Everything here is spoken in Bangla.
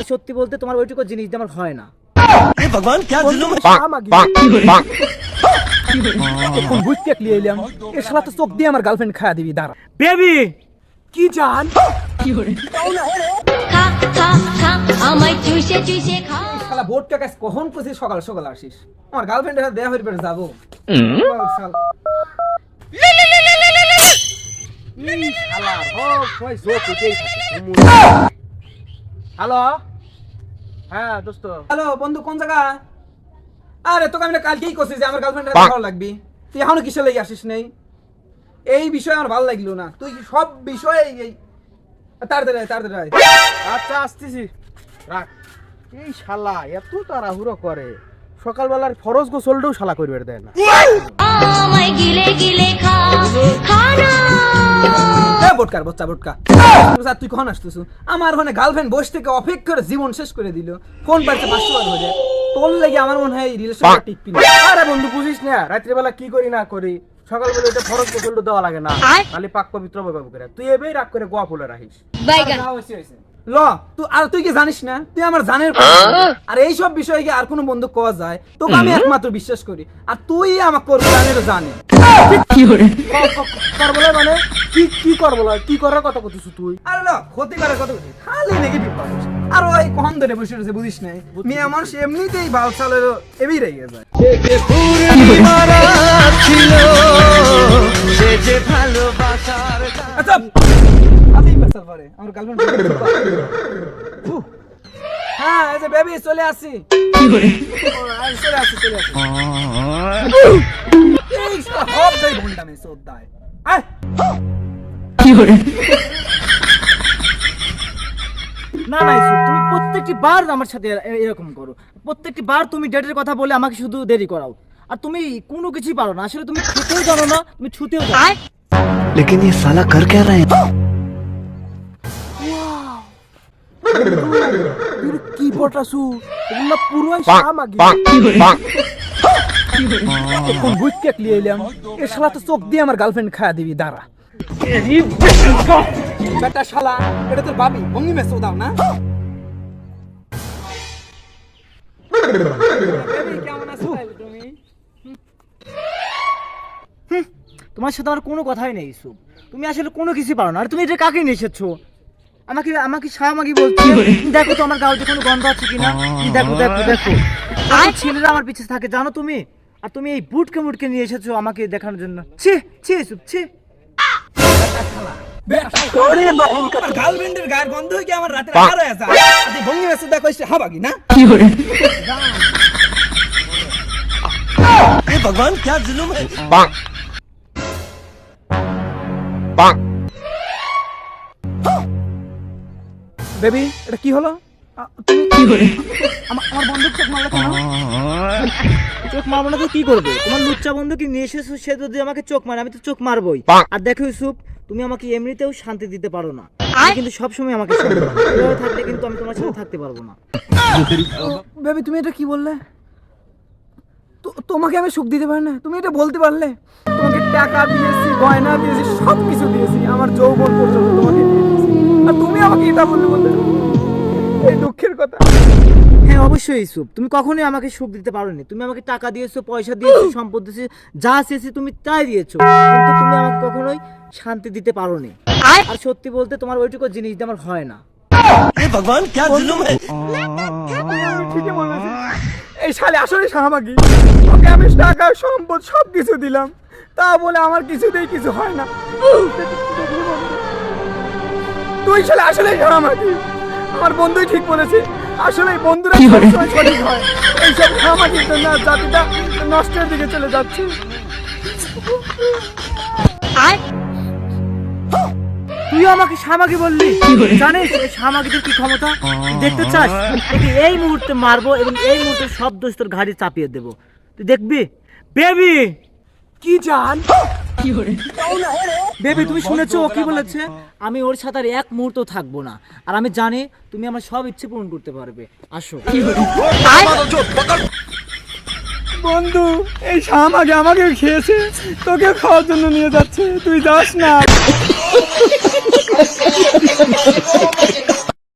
সত্যি বলতে তোমার ওইটুকু জিনিস দিয়ে আমার হয় না। ভগবান क्या जुल्म है। এখন বুঝতে ক্লিয়ে এলাম এর শালা তো চোখ দিয়ে আমার গার্লফ্রেন্ড খায়া দিবি দাঁড়া। বেবি কি জান খা খা খা আমায় চুষে চুষে খা। শালা বোর্ডটা কাজ কখন করছিস সকাল সকাল আসিস আমার গার্লফ্রেন্ডের সাথে দেখা হয়ে পেরে যাবো। হ্যালো হ্যাঁ দোস্ত। হ্যালো বন্ধু কোন জায়গা? আরে তোকে আমি কালকেই করছি যে আমার গার্লফ্রেন্ডের সাথে ভালো লাগবি, তুই এখনো কিসে লেগে আসিস নেই? এই বিষয়ে আমার ভালো লাগলো না, তুই সব বিষয়ে এই তাড়াতাড়ি আচ্ছা আসতেছি রাখ। এই শালা এত তাড়াহুড়ো করে, সকালবেলার ফরজ গোসলটাও শালা করবে দেয় না। আমায় গিলে গিলে খা খানা। বোটকা তুই কখন আসতেছ? আমার ওখানে গার্লফ্রেন্ড বসে থেকে অপেক্ষা করে জীবন শেষ করে দিল, ফোন পাইছে 500 বার হয়ে যায়। তোর লাগে আমার মনে হয় রিলেশনটা টিকবি না। আরে বন্ধু বুঝিস না রাত্রিবেলা কি করি না করি, সকালবেলা এটা ফরজ গোসলটা দেওয়া লাগে না, খালি পাক পবিত্র ভাবে করে তুই এবেই রাগ করে গোয়া ফুলে রাখিস। বাইগান ল তুই কি জানিস না তুই আমার জানের আর এই সব বিষয়ে কি আর কোনো বন্ধু কোয়া যায়? তোকে আমি একমাত্র বিশ্বাস করি আর তুই আমার করবি জানের জানে কি করে কর বলে মানে কি কর বলে কি করার কথা কইছিস তুই? আরে ল ক্ষতি করার কথা বলছিস খালি নেগেটিভ মানুষ আর ওই কম ধরে বসে রয়েছে বুঝিস না মেয়ে মানুষ এমনিতেই বাল চালের এবি রেগে যায়। আচ্ছা আজই বেসাল পারে আমার গার্লফ্রেন্ড। হ্যাঁ এই যে বেবি চলে আসি চলে আসি এই সব যাই ভুলটা মে সোদায় আয় কি করে না না ইসু তুমি প্রত্যেকটি বার আমার সাথে এরকম করো, প্রত্যেকটি বার তুমি ডেটের কথা বলে আমাকে শুধু দেরি করাও আর তুমি কোনো কিছুই পারো না। আসলে তুমি খেতেও জানো না, তুমি ছুতেও জানো না। लेकिन ये साला कर क्या रहा है। কি পটাসু এগুলো পুরোই সামাগি। এখন বুঝতে ক্লিয়ে এলাম এর শালা তো চোখ দিয়ে আমার গার্লফ্রেন্ড খায়া দিবি দাঁড়া। বেটা শালা এটা তোর ভাবি ভঙ্গি মেসো দাও না। কেমন আছো তুমি? তোমার সাথে আমার কোনো কথাই নেই ইসু, তুমি আসলে কোনো কিছু পারো না। আর তুমি এটা কাকে নিয়ে এসেছো? আমাকে শাহমাগি বলছো? দেখো তো আমার গাউতে কোনো গন্ধ আছে কিনা, দেখো ছেলেরা আমার পিছে থাকে জানো তুমি, আর তুমি এই বুটকে নিয়ে এসেছো আমাকে দেখানোর জন্য। ছি ছি ইসু ছি। গার্লফ্রেন্ডের গায়ের গন্ধ কি আমার রাতে আর হয়ে যায়? তুই ভঙ্গি মেসো দেখো শাহমাগি না কি করে ये भगवान क्या जुल्म है। বেবি এটা কি হলো? তুমি কি করে আমার বন্ধু চোখ মারলো কেন? চোখ মারবো না তো কি করবে? তোমার লুচ্চা বন্ধু কি নিয়ে এসেছো, সে যদি আমাকে চোখ মারে আমি তো চোখ মারবই। আর দেখো ইউসুফ তুমি আমাকে এমনিতেও শান্তি দিতে পারো না, কিন্তু সবসময় আমাকে এভাবে থাকলে কিন্তু আমি তোমার সাথে থাকতে পারবো না। বেবি তুমি এটা কি বললে? তোমাকে আমি সুখ দিতে পারি না, তুমি এটা বলতে পারলে? তোমাকে টাকা দিয়েছি, গয়না দিয়েছি, সব কিছু দিয়েছি, আমার যৌবন পর্যন্ত তোমাকে দিয়েছি, আর তুমি আমাকে এটা বললে এই দুঃখের কথা। হ্যাঁ অবশ্যই ইসুফ তুমি কখনোই আমাকে সুখ দিতে পারোনি। তুমি আমাকে টাকা দিয়েছো, পয়সা দিয়েছো, সম্পদ দিয়েছো, যা চেয়েছি তুমি তাই দিয়েছো, কিন্তু তুমি আমাকে কখনোই শান্তি দিতে পারোনি। আর সত্যি বলতে তোমার ওইটুকু জিনিস দিয়ে আমার হয় না। ये भगवान क्या जुल्म है। ঠিকই বলেছিস, এই শালে আসলে শাহমাগি। ওকে আমি টাকা সম্পদ সব কিছু দিলাম, তা বলে আমার কিছুতেই কিছু হয় না। তুই শালে আসলে শাহমাগি। আমার বন্ধুই ঠিক বলেছে, আসলে বন্ধুরা সবসময় সঠিক হয়। এইসব শাহমাগির জন্য জাতিটা নষ্টের দিকে চলে যাচ্ছে। তুই আমাকে শাহমাগি বললি? জানিস এই শাহমাগিদের কি ক্ষমতা? দেখতে চাস? তোকে এই মুহূর্তে মারবো এবং এই মুহূর্তে সব দোষ তোর ঘাড়ে চাপিয়ে দেবো, তুই দেখবি। বেবি কি জান বেবি তুমি শুনেছো ও কি বলেছে? আমি ওর সাথে আর এক মুহূর্ত থাকবো না, আর আমি জানি তুমি আমার সব ইচ্ছে পূরণ করতে পারবে। আসো বন্ধু, এই শাহমাগি আমাকে খেয়েছে, তোকে খাওয়ার জন্য নিয়ে যাচ্ছে, তুই যাস না।